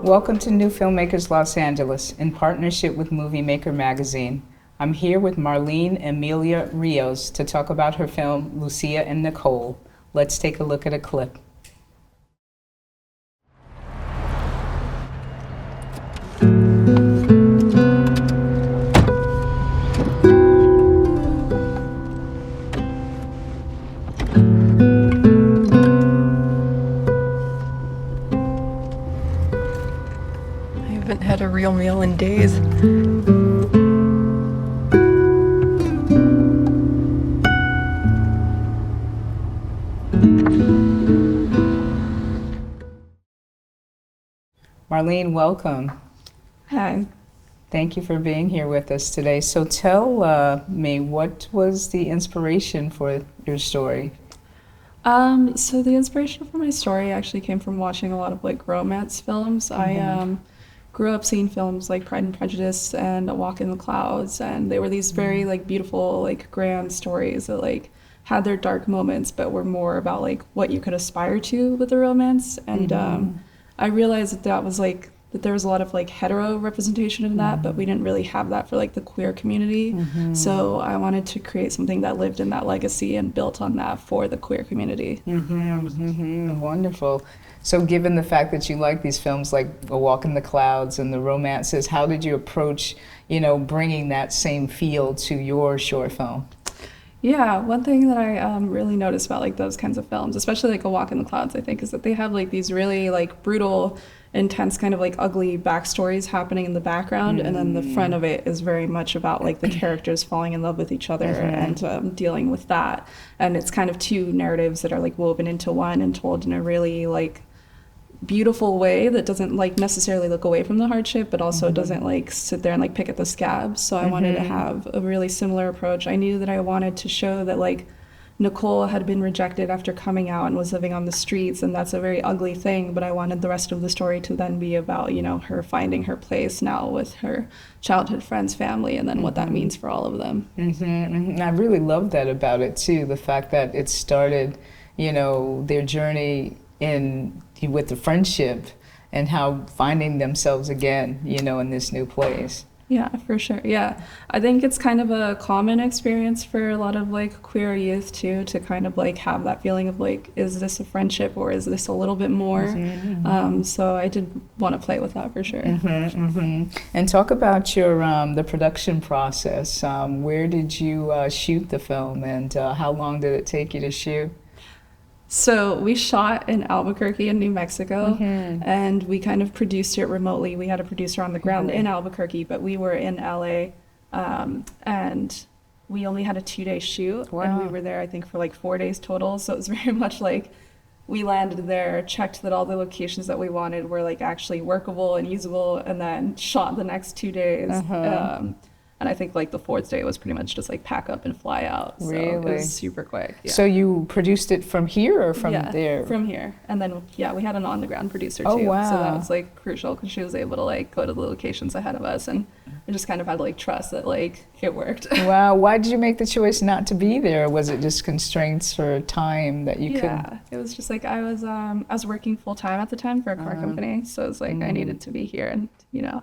Welcome to New Filmmakers Los Angeles in partnership with Movie Maker magazine. I'm here with Marlene Emilia Rios to talk about her film Lucia and Nicole. Let's take a look at a clip. I haven't had a real meal in days. Marlene, welcome. Hi. Thank you for being here with us today. So tell me, what was the inspiration for your story? So the inspiration for my story actually came from watching a lot of like romance films. I grew up seeing films like Pride and Prejudice and A Walk in the Clouds, and they were these very like beautiful, like grand stories that like had their dark moments, but were more about like what you could aspire to with a romance. And I realized that that was like that there was a lot of like hetero representation in that, but we didn't really have that for like the queer community. So I wanted to create something that lived in that legacy and built on that for the queer community. Wonderful. So given the fact that you like these films like A Walk in the Clouds and the romances, how did you approach, bringing that same feel to your short film? Yeah, one thing that I really noticed about like those kinds of films, especially like A Walk in the Clouds, I think, is that they have like these really like brutal, intense kind of like ugly backstories happening in the background, and then the front of it is very much about like the characters falling in love with each other and dealing with that. And it's kind of two narratives that are like woven into one and told in a really like beautiful way that doesn't like necessarily look away from the hardship, but also doesn't like sit there and like pick at the scabs. So I wanted to have a really similar approach. I knew that I wanted to show that like Nicole had been rejected after coming out and was living on the streets, and that's a very ugly thing, but I wanted the rest of the story to then be about, her finding her place now with her childhood friends, family, and then what that means for all of them. I really love that about it too, the fact that it started, their journey with the friendship and how finding themselves again, in this new place. Yeah, for sure. Yeah. I think it's kind of a common experience for a lot of like queer youth too, to kind of like have that feeling of like, is this a friendship or is this a little bit more? So I did want to play with that for sure. And talk about your the production process. Where did you shoot the film, and how long did it take you to shoot? So we shot in Albuquerque in New Mexico, and we kind of produced it remotely. We had a producer on the ground in Albuquerque, but we were in LA, and we only had a 2-day shoot, and we were there, I think, for like 4 days total. So it was very much like we landed there, checked that all the locations that we wanted were like actually workable and usable, and then shot the next 2 days. And I think like the 4th day was pretty much just like pack up and fly out. So it was super quick. Yeah. So you produced it from here or from there? From here. And then, we had an on-the-ground producer too. Oh, wow. So that was like crucial because she was able to like go to the locations ahead of us, and we just kind of had to like trust that like it worked. Wow. Why did you make the choice not to be there? Was it just constraints for time that you couldn't? Yeah, it was just like I was working full-time at the time for a car company. So it was like I needed to be here, and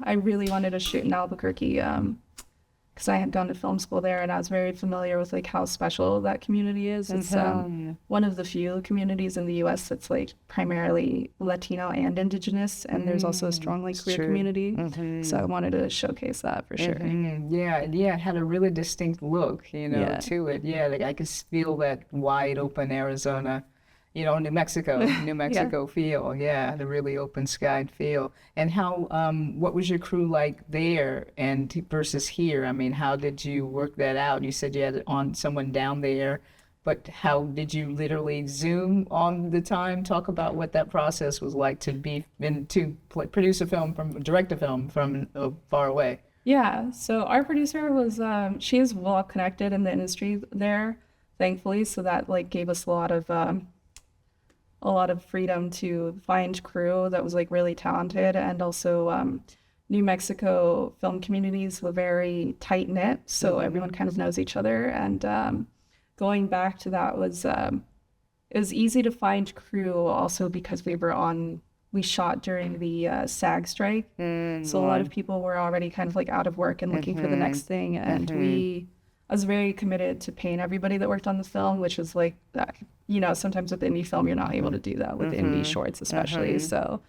I really wanted to shoot in Albuquerque. Because I had gone to film school there, and I was very familiar with like how special that community is. It's one of the few communities in the U.S. that's like primarily Latino and Indigenous, and there's also a strong like queer community. So I wanted to showcase that for sure. Yeah, it had a really distinct look, to it. Yeah, like I could feel that wide open Arizona, New Mexico feel. Yeah, the really open skied feel. And how, what was your crew like there and versus here? I mean, how did you work that out? You said you had someone down there, but how did you literally Zoom on the time? Talk about what that process was like to produce a film direct a film from far away. Yeah, so our producer was, she is well connected in the industry there, thankfully, so that like gave us a lot of freedom to find crew that was like really talented. And also New Mexico film communities were very tight knit, so everyone kind of knows each other. And going back to that was it was easy to find crew also because we were on we shot during the SAG strike. So a lot of people were already kind of like out of work and looking for the next thing. And I was very committed to paying everybody that worked on the film, which was like that, you know, sometimes with indie film, you're not able to do that with indie shorts, especially. So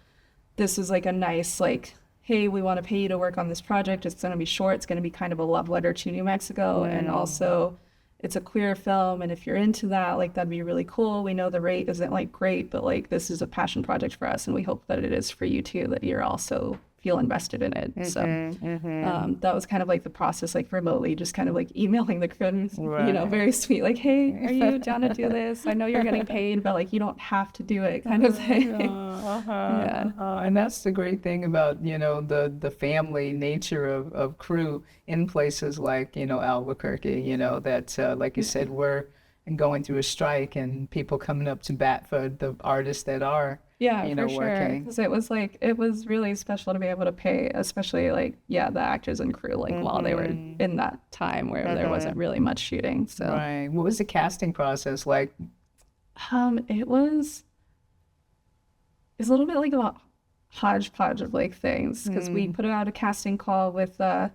this was like a nice, like, hey, we want to pay you to work on this project. It's going to be short. It's going to be kind of a love letter to New Mexico. And also it's a queer film. And if you're into that, like, that'd be really cool. We know the rate isn't like great, but like this is a passion project for us. And we hope that it is for you too, that you're also feel invested in it. So that was kind of like the process, like remotely, just kind of like emailing the crew, you know, very sweet, like, hey, are you down to do this? I know you're getting paid, but like you don't have to do it, kind of thing. And that's the great thing about, you know, the family nature of crew in places like, you know, Albuquerque, you know, that like you said, we're going through a strike and people coming up to bat for the artists that are you know, for working. sure. Because it was like, it was really special to be able to pay, especially like, the actors and crew, like while they were in that time where there wasn't really much shooting. So right. What was the casting process like? It was a little bit like a hodgepodge of like things, because we put out a casting call with the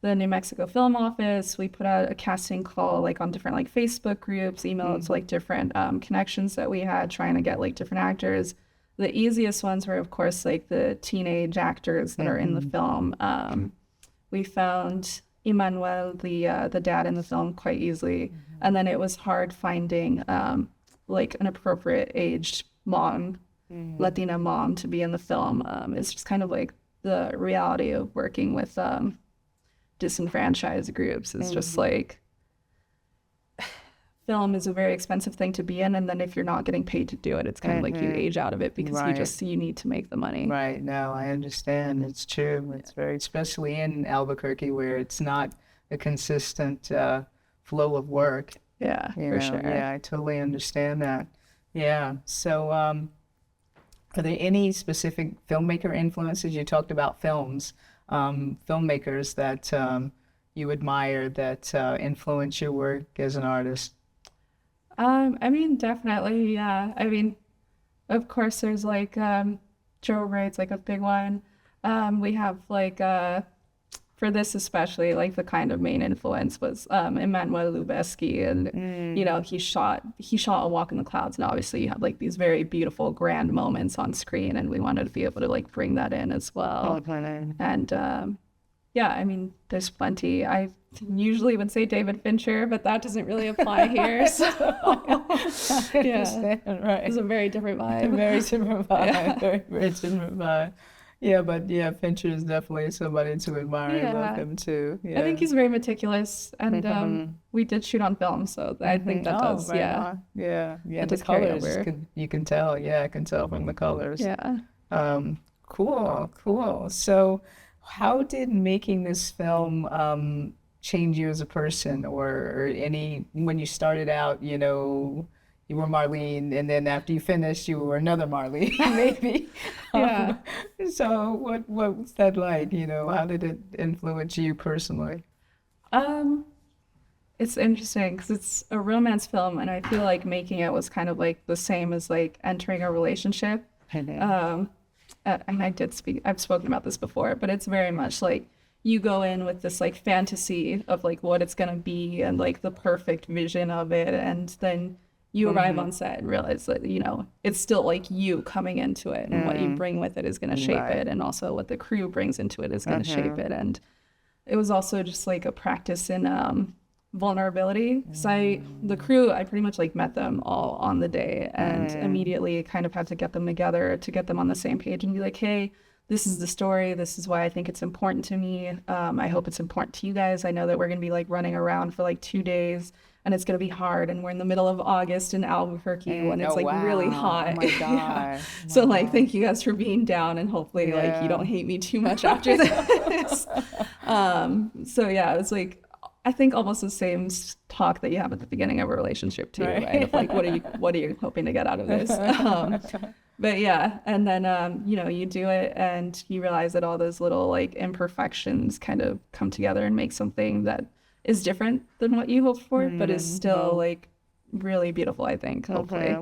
New Mexico Film Office. We put out a casting call like on different like Facebook groups, emailed to like different connections that we had, trying to get like different actors. The easiest ones were, of course, like the teenage actors that are in the film. We found Emmanuel, the dad in the film, quite easily. And then it was hard finding like an appropriate aged mom, Latina mom, to be in the film. It's just kind of like the reality of working with disenfranchised groups. It's just like, film is a very expensive thing to be in, and then if you're not getting paid to do it, it's kind of like you age out of it, because you need to make the money. Right. No, I understand. It's true. It's very, especially in Albuquerque, where it's not a consistent flow of work. Yeah, for sure. Yeah, I totally understand that. Yeah. So are there any specific filmmaker influences? You talked about films, filmmakers that you admire that influence your work as an artist? I mean, definitely, yeah. I mean, of course, there's like Joe Wright's like a big one. We have like for this especially, like the kind of main influence was Emmanuel Lubezki, and you know, he shot A Walk in the Clouds, and obviously you have like these very beautiful grand moments on screen, and we wanted to be able to like bring that in as well. And yeah, I mean, there's plenty. I usually would say David Fincher, but that doesn't really apply here. So yeah, right. It's a very different vibe. Very different vibe. Very different vibe. Yeah, but yeah, Fincher is definitely somebody to admire. I love him too. Yeah. I think he's very meticulous, and we did shoot on film, so I think that does. Right Yeah. on. Yeah. It The does carry colors, over. you can tell. Yeah, I can tell from the colors. Yeah. Cool. So, how did making this film change you as a person, or any when you started out? You know, you were Marlene, and then after you finished, you were another Marlene, maybe. Yeah. So, what was that like? You know, how did it influence you personally? It's interesting because it's a romance film, and I feel like making it was kind of like the same as like entering a relationship. And I've spoken about this before, but it's very much like you go in with this like fantasy of like what it's gonna be and like the perfect vision of it, and then you arrive on set and realize that, you know, it's still like you coming into it, and what you bring with it is gonna shape it, and also what the crew brings into it is gonna shape it. And it was also just like a practice in vulnerability. So the crew, I pretty much like met them all on the day, and immediately kind of had to get them together to get them on the same page and be like, hey, this is the story. This is why I think it's important to me. I hope it's important to you guys. I know that we're going to be like running around for like 2 days, and it's going to be hard. And we're in the middle of August in Albuquerque when it's like really hot. Oh my God. So like, thank you guys for being down, and hopefully like you don't hate me too much after this. So yeah, it's like, I think almost the same talk that you have at the beginning of a relationship too, right? Of like, what are you hoping to get out of this? But yeah, and then you know, you do it and you realize that all those little like imperfections kind of come together and make something that is different than what you hoped for, but is still like really beautiful, I think, hopefully.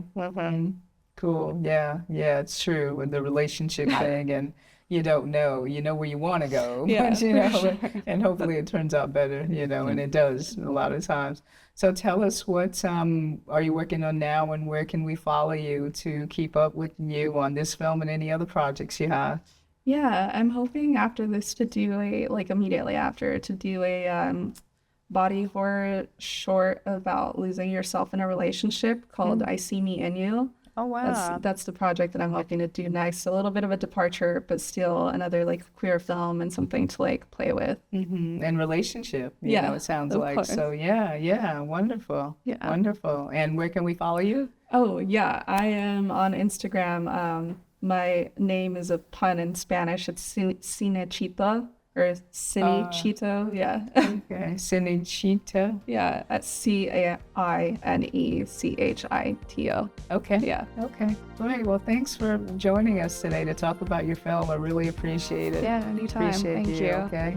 cool. Yeah, yeah, it's true with the relationship thing, and you don't know, you know where you want to go, Yeah, but you for know, sure. and hopefully it turns out better, you know, and it does a lot of times. So tell us what are you working on now, and where can we follow you to keep up with you on this film and any other projects you have? Yeah, I'm hoping after this to do a like immediately after to do a body horror short about losing yourself in a relationship called Mm. I See Me in You. Oh, wow. That's the project that I'm hoping to do next. A little bit of a departure, but still another like queer film and something to like play with. And relationship, you know, Yeah, it sounds of like. course. So yeah, yeah, wonderful, Yeah. wonderful. And where can we follow you? Oh, yeah, I am on Instagram. My name is a pun in Spanish. It's Cinechito or Uh, Cinechito. Yeah. okay, Cinechita. Yeah, at Cinechito. Okay, Yeah. okay, great. Well, thanks for joining us today to talk about your film. I really appreciate it. Yeah, anytime. Appreciate Thank you. you. Okay.